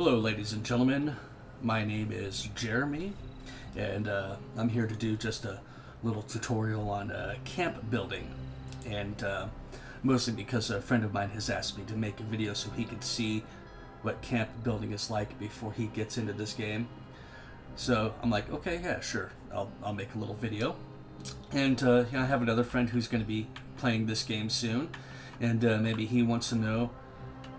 Hello, ladies and gentlemen. My name is Jeremy, and I'm here to do just a little tutorial on camp building. And mostly because a friend of mine has asked me to make a video so he could see what camp building is like before he gets into this game. So I'm like, okay, yeah, sure, I'll make a little video. And I have another friend who's going to be playing this game soon, and maybe he wants to know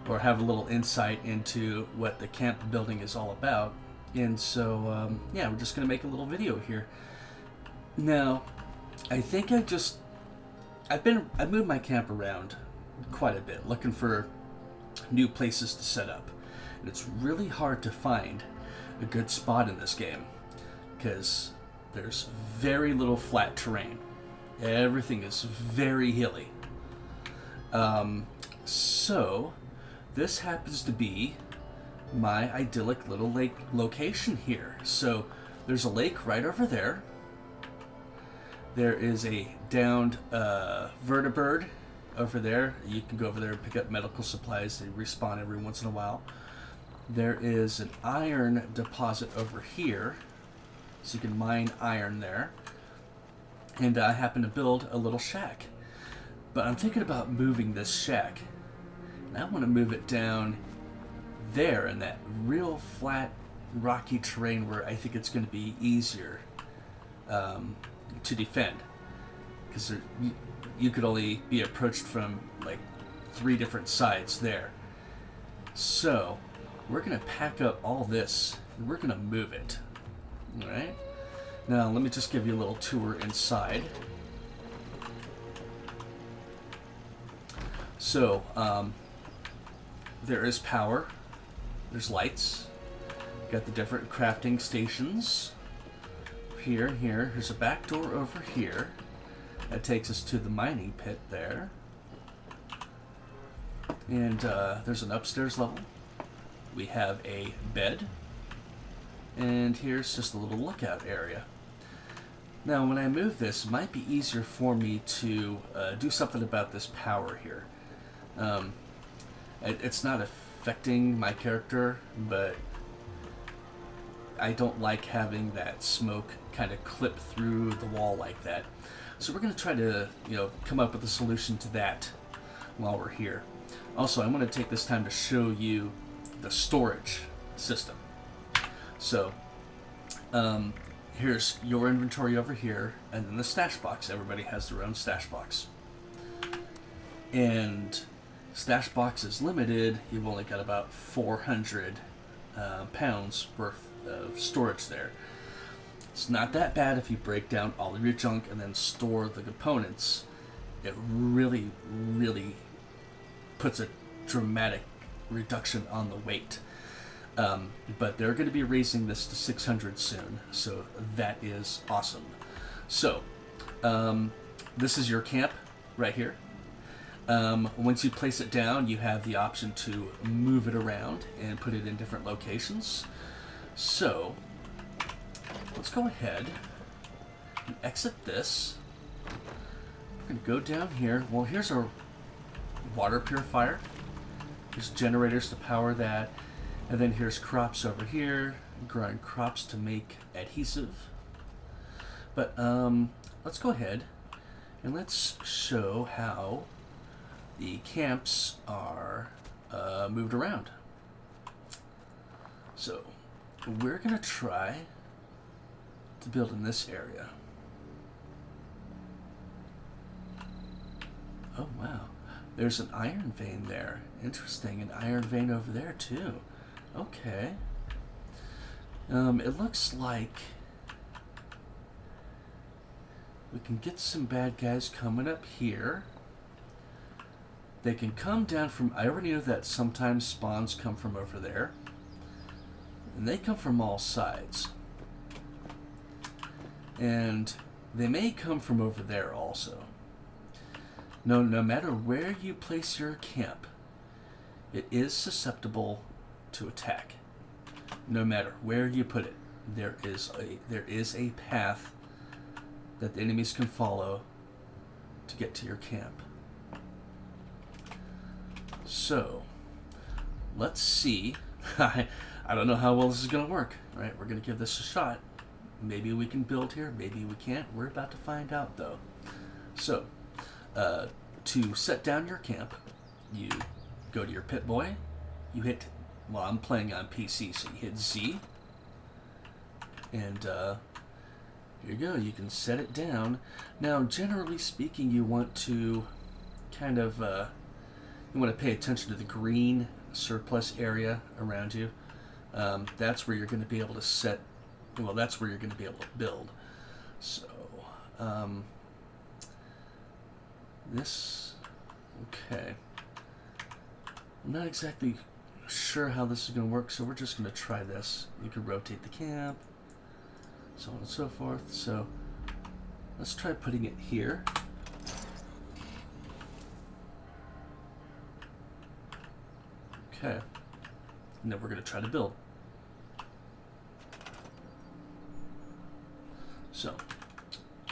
or have a little insight into what the camp building is all about. And so, yeah, we're just going to make a little video here. Now, I think I've moved my camp around quite a bit, looking for new places to set up. And it's really hard to find a good spot in this game, because there's very little flat terrain. Everything is very hilly. So this happens to be my idyllic little lake location here. So there's a lake right over there. There is a downed vertibird over there. You can go over there and pick up medical supplies. They respawn every once in a while. There is an iron deposit over here, so you can mine iron there. And I happen to build a little shack. But I'm thinking about moving this shack. And I want to move it down there in that real flat, rocky terrain where I think it's going to be easier to defend. Because you could only be approached from like 3 different sides there. So we're going to pack up all this and we're going to move it. Alright? Now let me just give you a little tour inside. So, there is power, there's lights, got the different crafting stations, here and here. There's a back door over here that takes us to the mining pit there, and there's an upstairs level. We have a bed, and here's just a little lookout area. Now when I move this, it might be easier for me to do something about this power here. It's not affecting my character, but I don't like having that smoke kind of clip through the wall like that. So we're going to try to, come up with a solution to that while we're here. Also, I want to take this time to show you the storage system. So, here's your inventory over here, and then the stash box. Everybody has their own stash box. And stash box is limited. You've only got about 400 pounds worth of storage there. It's not that bad if you break down all of your junk and then store the components. It really, really puts a dramatic reduction on the weight. But they're going to be raising this to 600 soon, so that is awesome. So, this is your camp right here. Once you place it down, you have the option to move it around and put it in different locations. So, let's go ahead and exit this. We're going to go down here. Well, here's our water purifier. There's generators to power that. And then here's crops over here, growing crops to make adhesive. But let's go ahead and let's show how the camps are moved around. So we're going to try to build in this area. Oh wow, there's an iron vein there. Interesting, an iron vein over there too. Okay. It looks like we can get some bad guys coming up here. They can come down from, I already know that sometimes spawns come from over there. And they come from all sides. And they may come from over there also. No matter where you place your camp, it is susceptible to attack. No matter where you put it, there is a path that the enemies can follow to get to your camp. So let's see I don't know how well this is going to work, right? We're going to give this a shot. Maybe we can build here, maybe we can't. We're about to find out, though. So, to set down your camp, you go to your Pip-Boy, you hit, well, I'm playing on PC, so you hit Z, and here you go, you can set it down. Now, generally speaking, you want to kind of, you want to pay attention to the green surplus area around you. That's where you're going to be able to set, well, that's where you're going to be able to build. So, this, okay. I'm not exactly sure how this is going to work, so we're just going to try this. You can rotate the camp, so on and so forth. So, let's try putting it here. Okay. And then we're going to try to build. So,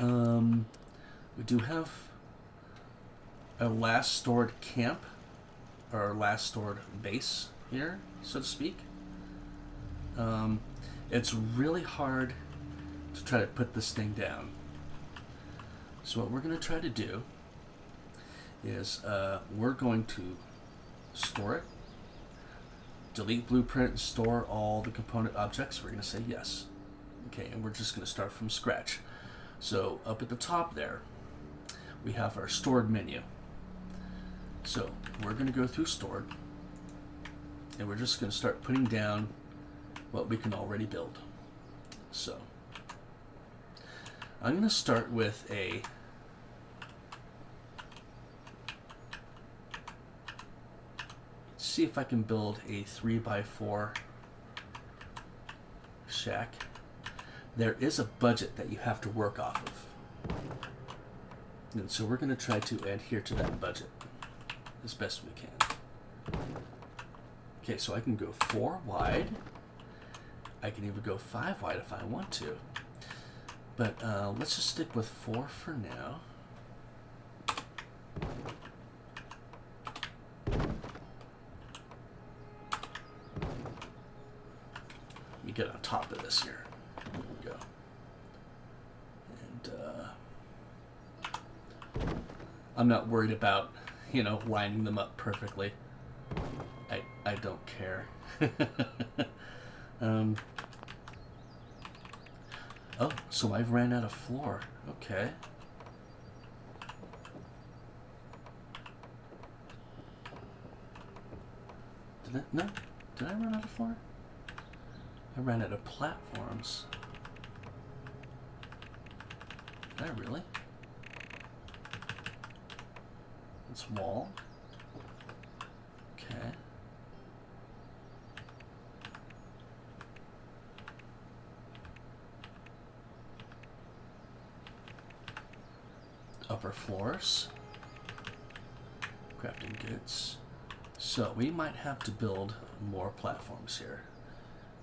we do have our last stored camp, or our last stored base here, so to speak. It's really hard to try to put this thing down. So what we're going to try to do is we're going to store it, delete blueprint, and store all the component objects. We're going to say yes. Okay, and we're just going to start from scratch. So up at the top there, we have our stored menu. So we're going to go through stored, and we're just going to start putting down what we can already build. So I'm going to start with a see if I can build a 3x4 shack. There is a budget that you have to work off of, and so we're going to try to adhere to that budget as best we can. Okay, so I can go 4 wide. I can even go 5 wide if I want to, but let's just stick with 4 for now. Let me get on top of this here. There we go. And I'm not worried about, you know, lining them up perfectly. I don't care. Oh, so I've ran out of floor. Okay. No? Did I run out of floor? I ran out of platforms. Did I really? It's wall. Okay. Upper floors. Crafting goods. So we might have to build more platforms here.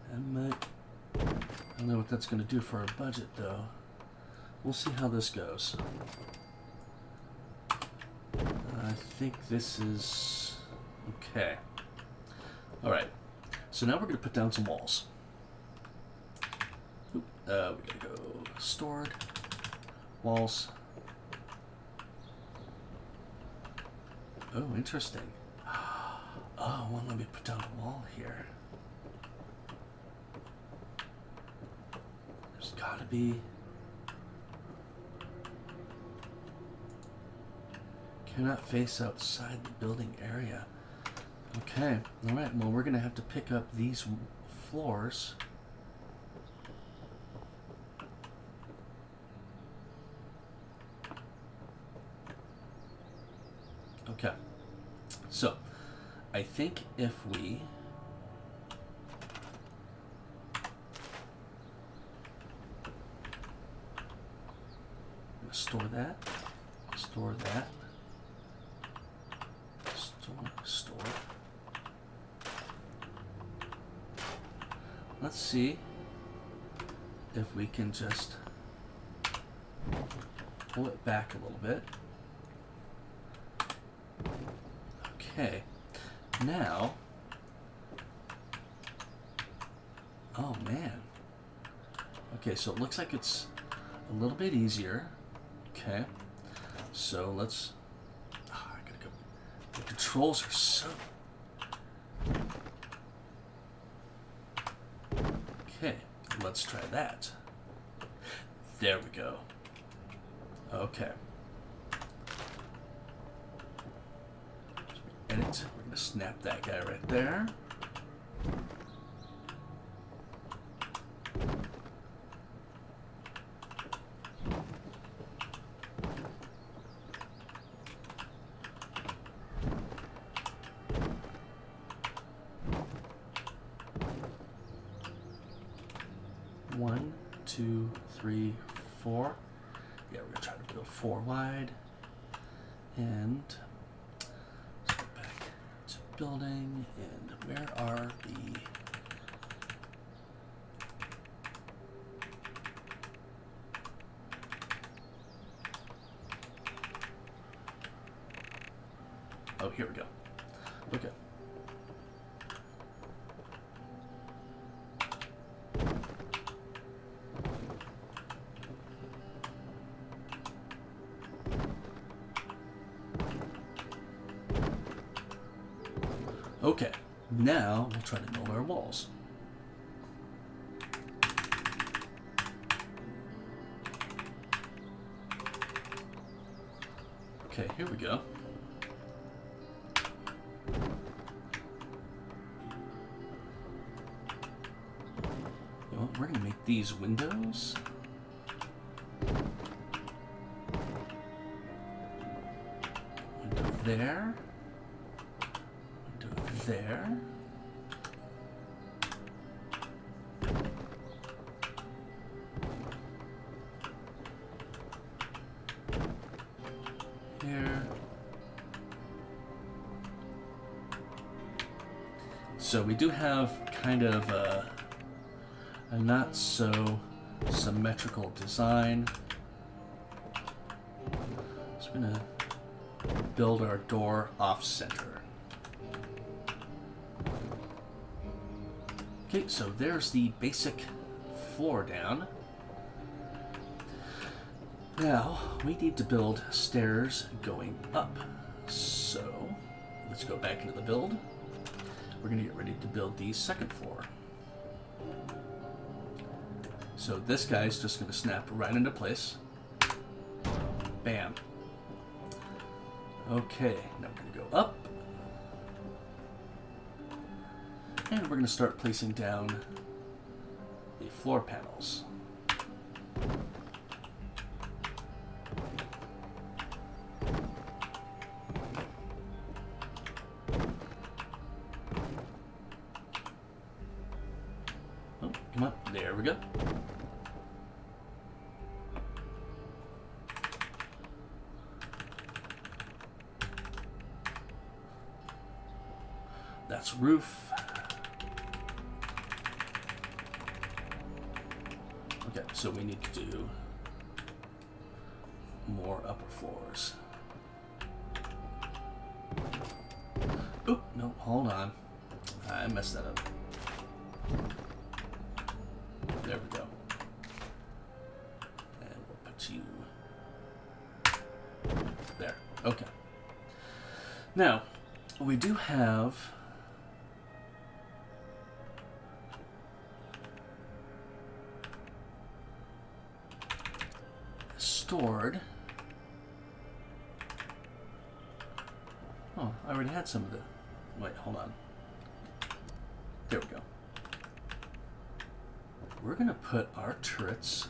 I don't know what that's going to do for our budget, though. We'll see how this goes. I think this is okay. All right. So now we're going to put down some walls. We got to go stored walls. Oh, interesting. Oh, well, let me put down a wall here. There's got to be. Cannot face outside the building area. Okay. All right. Well, we're going to have to pick up these floors. Okay. So, I think if we store that, store that, store. Let's see if we can just pull it back a little bit. Okay, now Oh, man. Okay, so it looks like it's a little bit easier. Okay. So let's... Oh, I gotta go. The controls are so... Okay, let's try that. There we go. Okay. Edit. We're going to snap that guy right there. One, two, three, four. Yeah, we're gonna try to build 4 wide. And let's go back to building. And where are the... Oh, here we go. Okay. Okay, now we'll try to build our walls. Okay, here we go. You know what, we're going to make these windows. Window there. There. Here. So we do have kind of a not so symmetrical design. So we're gonna build our door off center. Okay, so there's the basic floor down. Now, we need to build stairs going up. So, let's go back into the build. We're going to get ready to build the second floor. So this guy's just going to snap right into place. Bam. Okay, now we're going to go up. And we're going to start placing down the floor panels. Oh, come on. There we go. That's roof. Okay, so we need to do more upper floors. Oh, no, hold on. I messed that up. There we go. And we'll put you there. Okay. Now, we do have stored. Oh, I already had some of the... Wait, hold on. There we go. We're going to put our turrets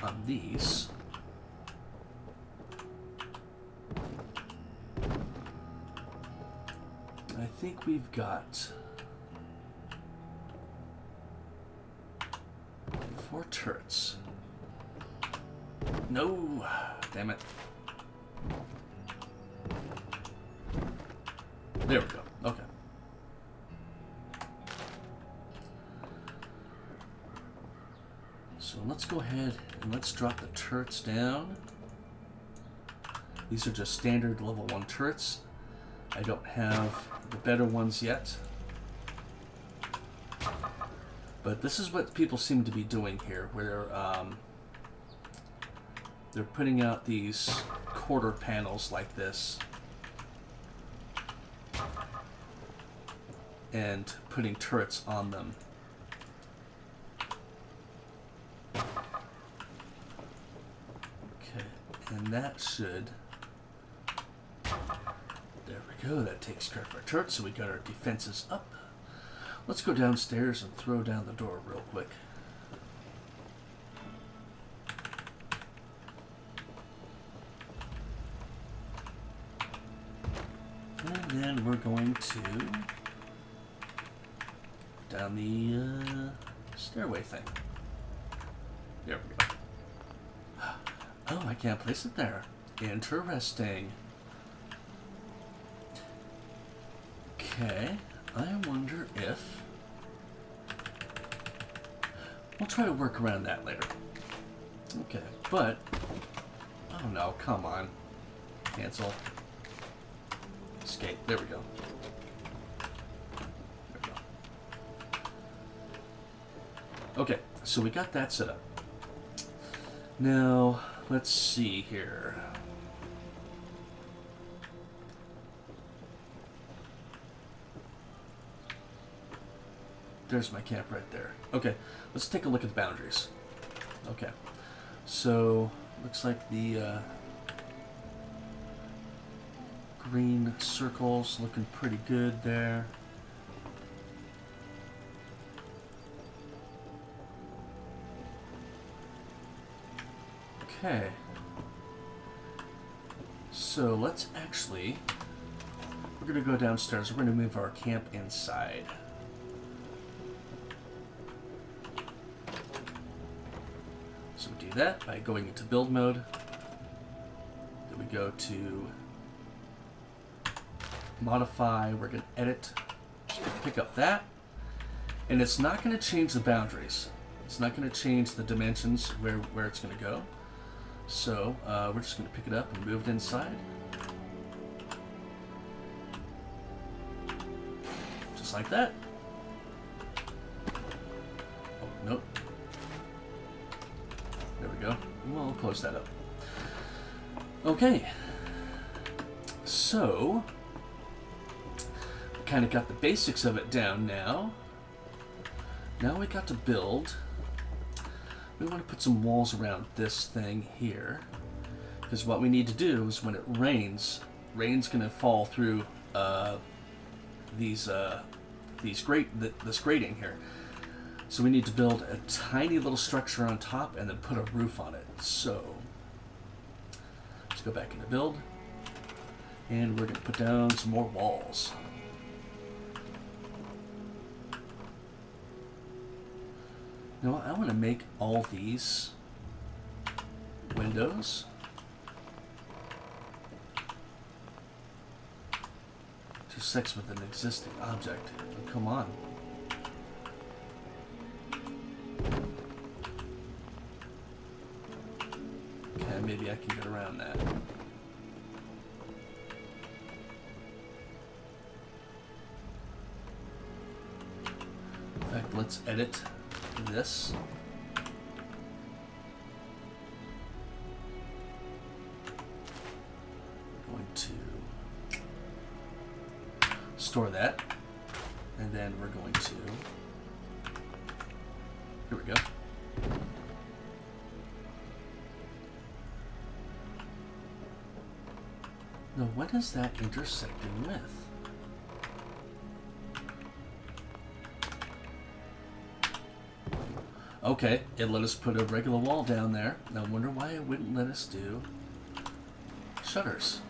on these. I think we've got 4 turrets. No! Damn it. There we go. Okay. So let's go ahead and let's drop the turrets down. These are just standard level 1 turrets. I don't have the better ones yet. But this is what people seem to be doing here, where they're putting out these quarter panels like this and putting turrets on them. Okay, and that should... There we go, that takes care of our turrets, so we got our defenses up. Let's go downstairs and throw down the door real quick. And then we're going to down the stairway thing. There we go. Oh, I can't place it there. Interesting. Okay, I wonder if... We'll try to work around that later. Okay, but... Oh no, come on. Cancel. Escape. There we go. There we go. Okay, so we got that set up. Now, let's see here. There's my camp right there. Okay, let's take a look at the boundaries. Okay, so looks like the green circles looking pretty good there. Okay, so let's actually, we're going to go downstairs. We're going to move our camp inside. So we do that by going into build mode. Then we go to modify. We're going to edit. Just pick up that. And it's not going to change the boundaries. It's not going to change the dimensions where it's going to go. So we're just going to pick it up and move it inside. Just like that. Oh, nope. There we go. We'll close that up. Okay. So, kind of got the basics of it down now. Now we got to build. We want to put some walls around this thing here. Because what we need to do is when it rains, rain's going to fall through this grating here. So we need to build a tiny little structure on top and then put a roof on it. So let's go back into build. And we're going to put down some more walls. Now I want to make all these windows. To sex with an existing object. Oh, come on. Okay, maybe I can get around that. In fact, let's edit this. We're going to store that, and then we're going to, here we go. Now, what is that intersecting with? Okay, it let us put a regular wall down there. Now, I wonder why it wouldn't let us do shutters.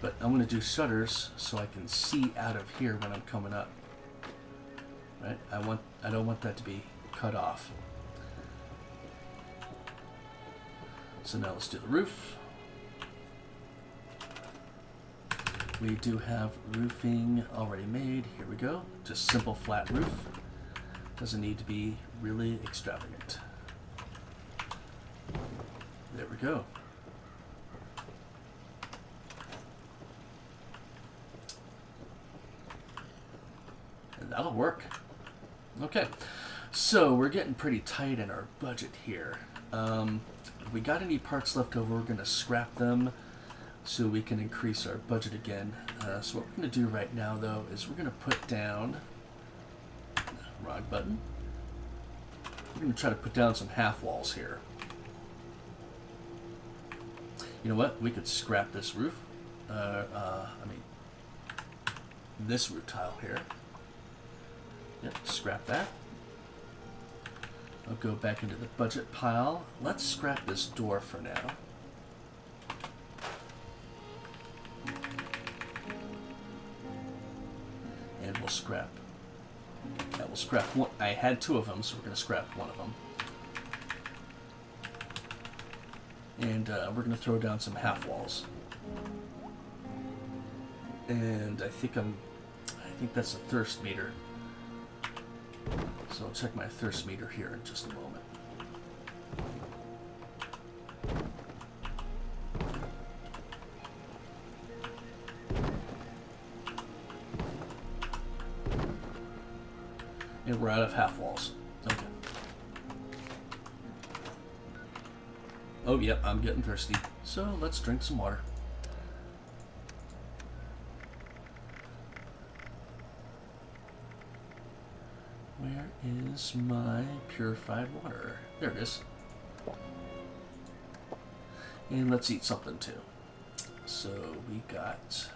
But I'm going to do shutters so I can see out of here when I'm coming up. Right? I don't want that to be cut off. So now let's do the roof. We do have roofing already made. Here we go. Just simple flat roof. Doesn't need to be really extravagant. There we go. And that'll work. Okay, so we're getting pretty tight in our budget here. If we got any parts left over, we're going to scrap them so we can increase our budget again. So what we're going to do right now, though, is we're going to put down... Wrong button. We're going to try to put down some half walls here. You know what? We could scrap this roof. This roof tile here. Yep, scrap that. I'll go back into the budget pile. Let's scrap this door for now. And we'll scrap. Yeah, we'll scrap one. I had two of them, so we're going to scrap one of them. And we're going to throw down some half walls. And I think that's a thirst meter. So I'll check my thirst meter here in just a moment. And we're out of half walls. Okay. Oh, yep, I'm getting thirsty. So let's drink some water. Where is my purified water? There it is. And let's eat something too. So we got...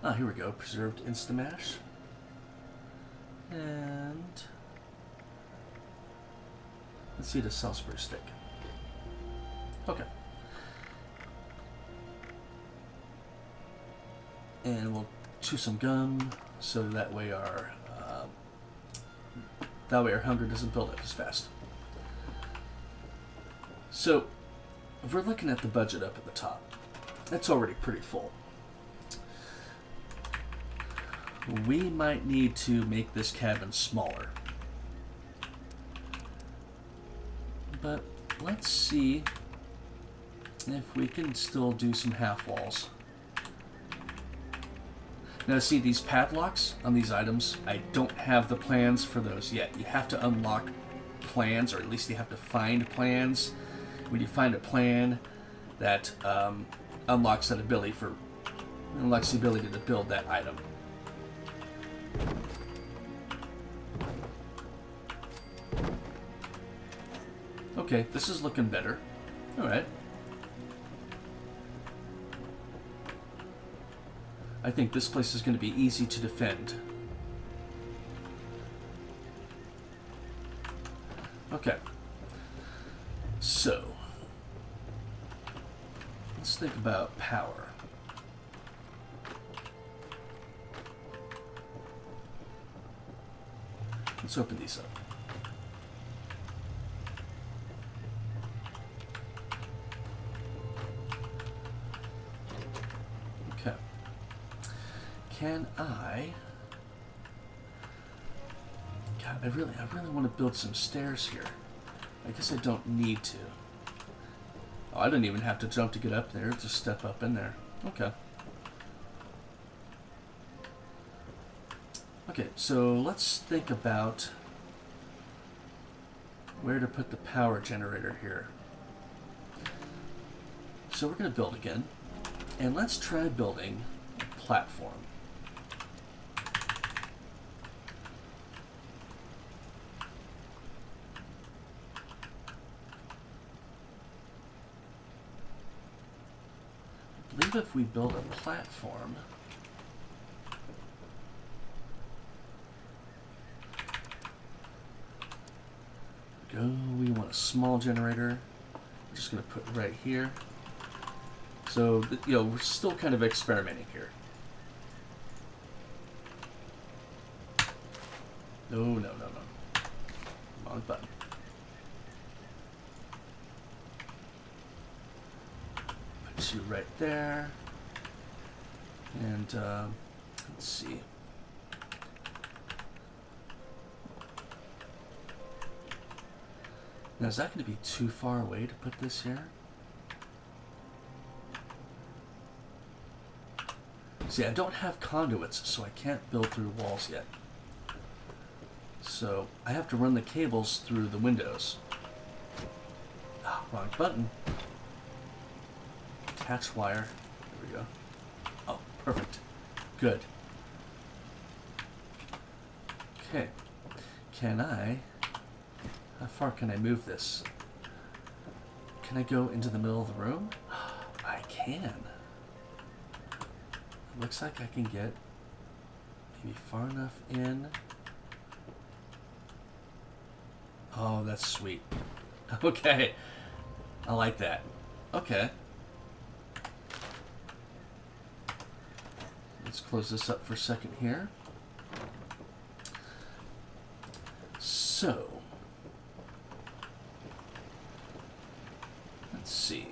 Ah, here we go. Preserved Instamash. And... let's eat a Salisbury steak. Okay. And we'll chew some gum, so that way our hunger doesn't build up as fast. So, if we're looking at the budget up at the top, that's already pretty full. We might need to make this cabin smaller. But let's see if we can still do some half walls. Now see these padlocks on these items, I don't have the plans for those yet. You have to unlock plans, or at least you have to find plans. When you find a plan that unlocks the ability to build that item. Okay, this is looking better. Alright. I think this place is going to be easy to defend. Okay. So, let's think about power. Let's open these up. Okay. Can I... God, I really want to build some stairs here. I guess I don't need to. Oh, I don't even have to jump to get up there. Just step up in there. Okay. Okay, so let's think about where to put the power generator here. So we're going to build again. And let's try building a platform. I believe if we build a platform, we want a small generator. I'm just going to put right here. So, we're still kind of experimenting here. No. Wrong button. Put you right there. And, let's see. Now, is that going to be too far away to put this here? See, I don't have conduits, so I can't build through walls yet. So I have to run the cables through the windows. Ah, wrong button. Attach wire. There we go. Oh, perfect. Good. Okay. Can I... How far can I move this? Can I go into the middle of the room? I can. It looks like I can get maybe far enough in. Oh, that's sweet. Okay. I like that. Okay. Let's close this up for a second here. So, let's see.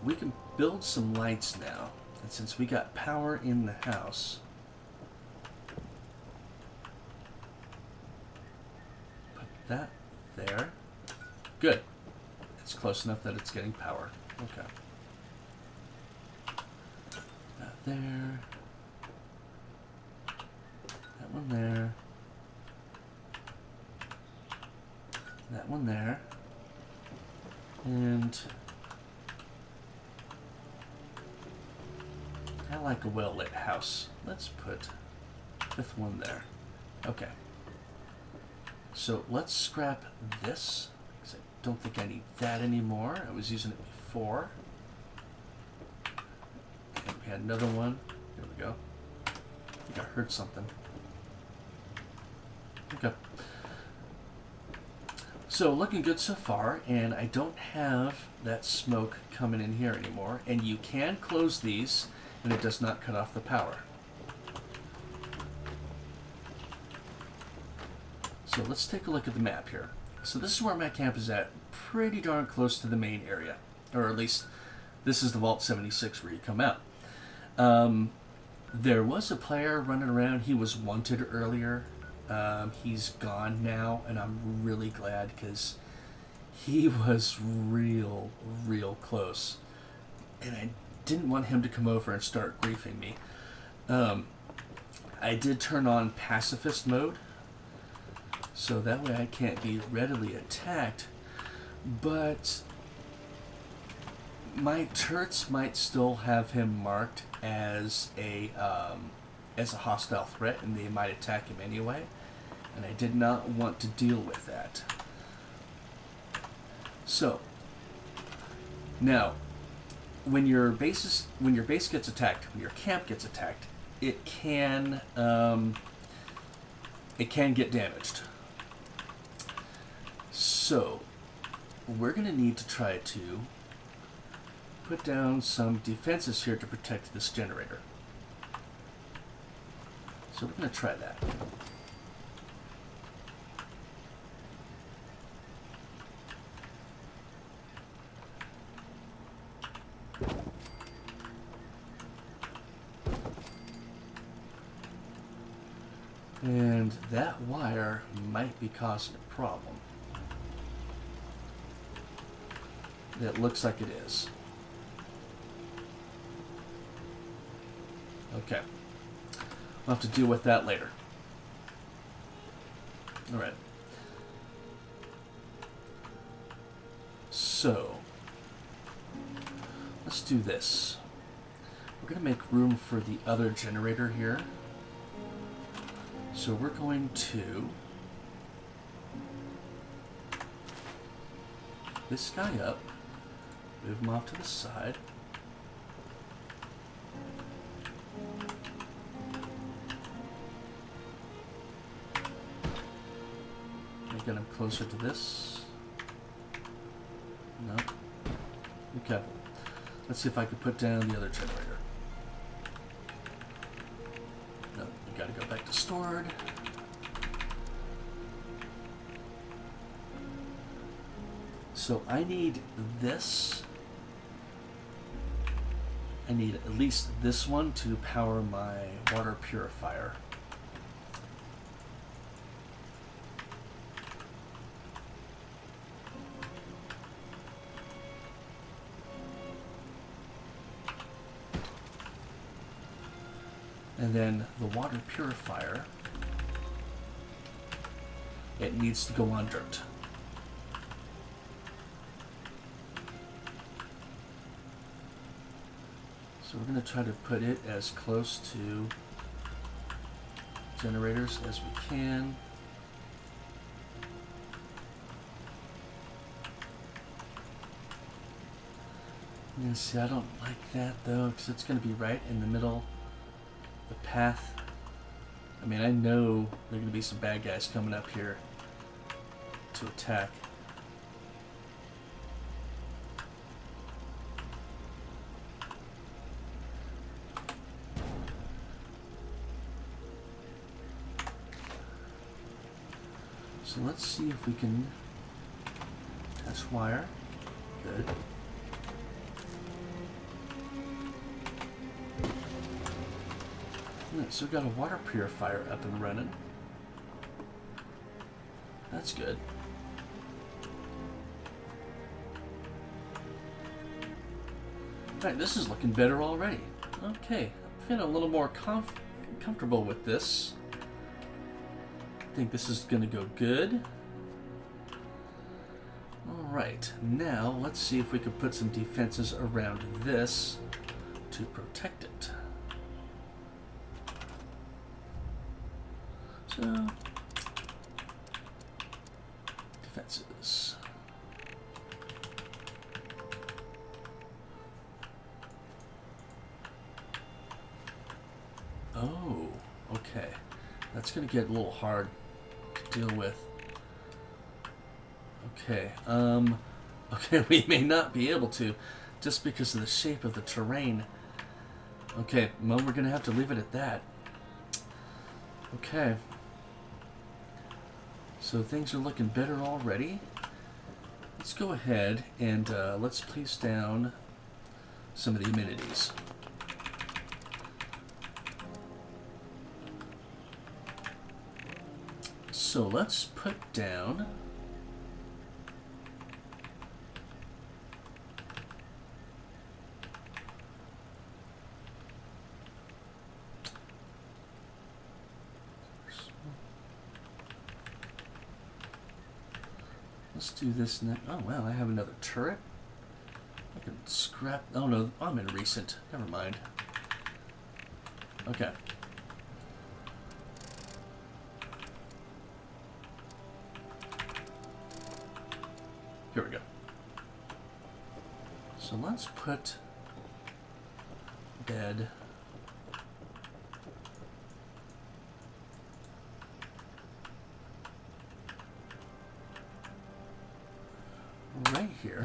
We can build some lights now. And since we got power in the house, put that there. Good. It's close enough that it's getting power. Okay. That there. That one there. That one there. And I like a well-lit house. Let's put fifth one there. Okay. So let's scrap this, because I don't think I need that anymore. I was using it before. And we had another one. There we go. I think I heard something. Okay. So looking good so far, and I don't have that smoke coming in here anymore. And you can close these, and it does not cut off the power. So let's take a look at the map here. So this is where my camp is at, pretty darn close to the main area. Or at least, this is the Vault 76 where you come out. There was a player running around. He was wanted earlier. He's gone now, and I'm really glad because he was real close. And I didn't want him to come over and start griefing me. I did turn on pacifist mode, so that way I can't be readily attacked, but my turrets might still have him marked as a hostile threat, and they might attack him anyway, and I did not want to deal with that. So now, when your base gets attacked, when your camp gets attacked, it can get damaged. So we're going to need to try to put down some defenses here to protect this generator. So we're going to try that. And that wire might be causing a problem. It looks like it is. Okay. We'll have to deal with that later. Alright. So, let's do this. We're going to make room for the other generator here. So we're going to this guy up, move him off to the side. Get him closer to this. No. Okay. Let's see if I can put down the other generator. No, we gotta go back to stored. So I need this. I need at least this one to power my water purifier. And then the water purifier, it needs to go on dirt. So we're going to try to put it as close to generators as we can. And see, I don't like that though, because it's going to be right in the middle of the path. I mean, I know there are going to be some bad guys coming up here to attack. So let's see if we can attach wire. Good. Alright, so we've got a water purifier up and running. That's good. Alright, this is looking better already. Okay, I'm feeling a little more comfortable with this. I think this is going to go good. Alright, now let's see if we can put some defenses around this to protect it. So, defenses. Oh, okay. That's going to get a little hard to deal with. Okay, okay, we may not be able to, just because of the shape of the terrain. Okay, well, we're going to have to leave it at that. Okay. So things are looking better already. Let's go ahead and let's place down some of the amenities. So let's put down let's do this next. Oh wow, I have another turret. I can scrap. Oh no, I'm in recent. Never mind. Okay. Here we go. So let's put bed right here,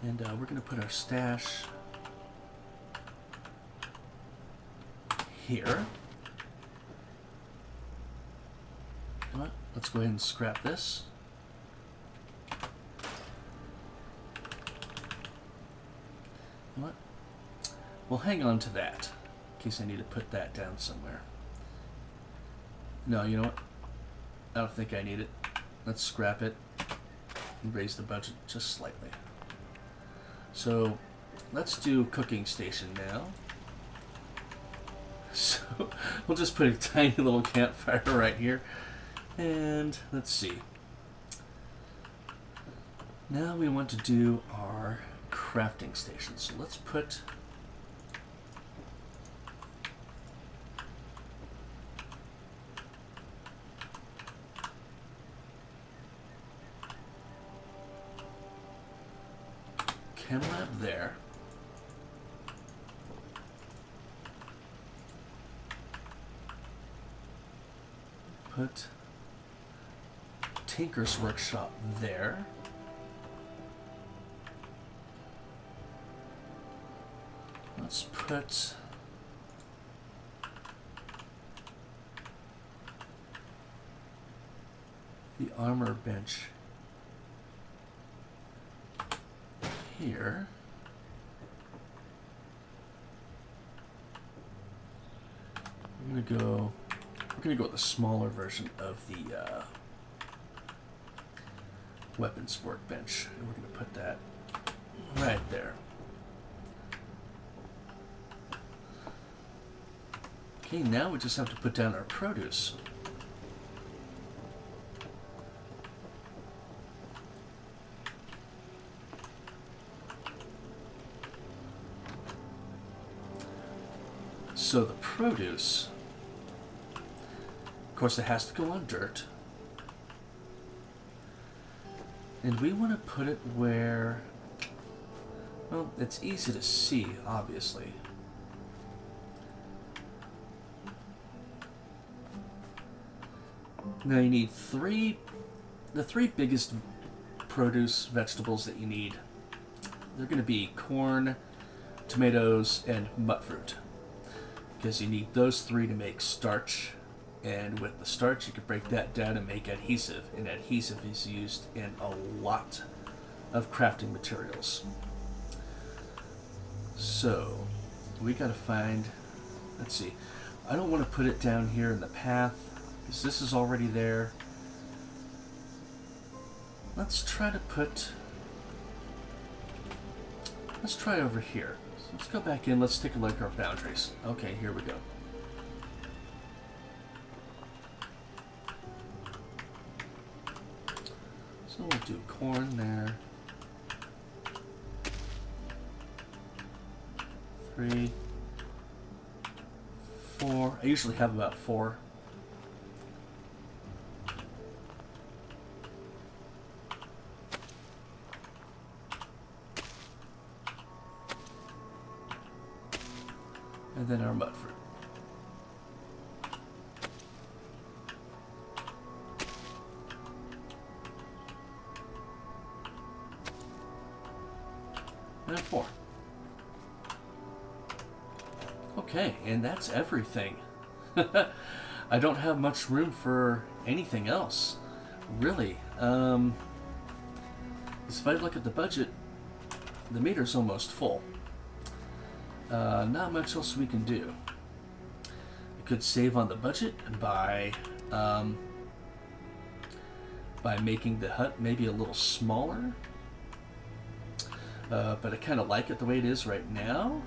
and we're going to put our stash here. Let's go ahead and scrap this. What? Well, hang on to that in case I need to put that down somewhere. No, you know what? I don't think I need it. Let's scrap it and raise the budget just slightly. So let's do cooking station now. So we'll just put a tiny little campfire right here. And let's see. Now we want to do our crafting station. So let's put chem lab there. Put Tinker's workshop there. Let's put the armor bench here. We're gonna go with the smaller version of the weapons workbench, and we're gonna put that right there. Okay, now we just have to put down our produce. So the produce, of course, it has to go on dirt. And we want to put it where, well, it's easy to see, obviously. Now you need the three biggest produce vegetables that you need. They're going to be corn, tomatoes, and mutfruit. Because you need those three to make starch. And with the starch, you can break that down and make adhesive. And adhesive is used in a lot of crafting materials. So, we gotta find, let's see, I don't want to put it down here in the path, because this is already there. Let's try over here. So let's go back in, let's take a look at our boundaries. Okay, here we go. So we'll do corn there. 3, 4. I usually have about 4. And then our mudfruit. And 4. Okay, and that's everything. I don't have much room for anything else, really. Because if I look at the budget, the meter's almost full. Not much else we can do. I could save on the budget by making the hut maybe a little smaller. But I kind of like it the way it is right now.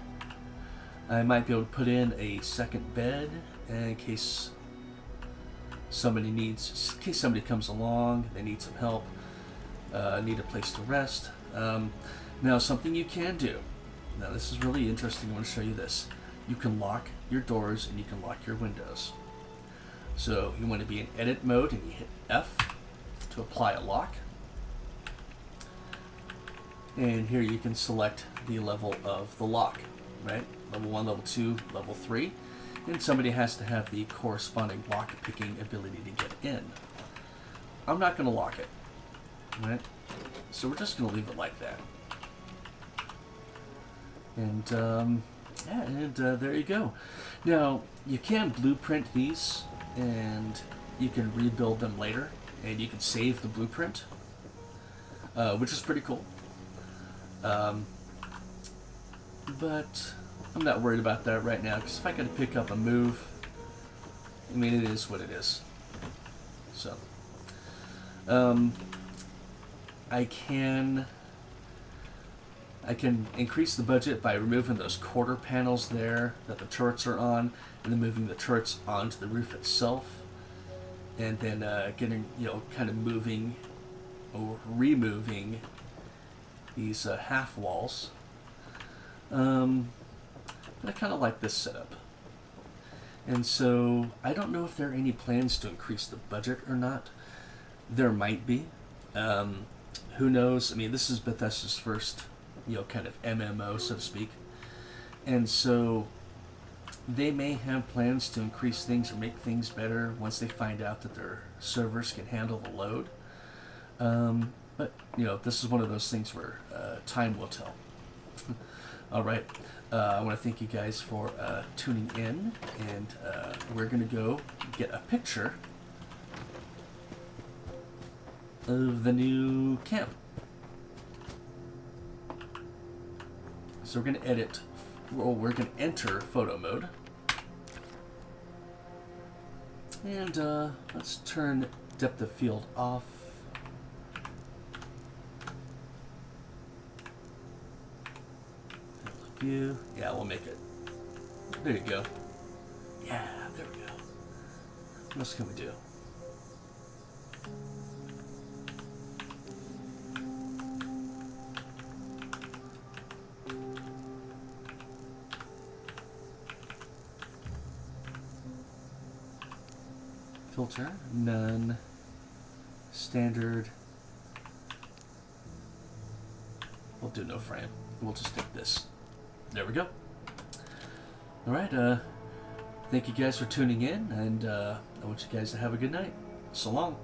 I might be able to put in a second bed in case somebody comes along, they need some help, need a place to rest. Now, something you can do. Now, this is really interesting. I want to show you this. You can lock your doors and you can lock your windows. So you want to be in edit mode and you hit F to apply a lock. And here you can select the level of the lock, right? Level 1, level 2, level 3. And somebody has to have the corresponding lock picking ability to get in. I'm not going to lock it, right? So we're just going to leave it like that. And there you go. Now, you can blueprint these, and you can rebuild them later, and you can save the blueprint, which is pretty cool. But I'm not worried about that right now, because if I got to pick up a move, I mean, it is what it is. So, I can increase the budget by removing those quarter panels there that the turrets are on, and then moving the turrets onto the roof itself, and then getting, kind of moving or removing these half walls. But I kind of like this setup. And so I don't know if there are any plans to increase the budget or not. There might be. Who knows? I mean, this is Bethesda's first, kind of MMO, so to speak. And so they may have plans to increase things or make things better once they find out that their servers can handle the load. But, this is one of those things where time will tell. All right. I want to thank you guys for tuning in, and we're going to go get a picture of the new camp. So we're going to enter photo mode. And let's turn depth of field off. View. Yeah, we'll make it. There you go. Yeah, there we go. What else can we do? Filter, none, standard. We'll do no frame. We'll just take this. There we go. All right. Thank you guys for tuning in, and I want you guys to have a good night. So long.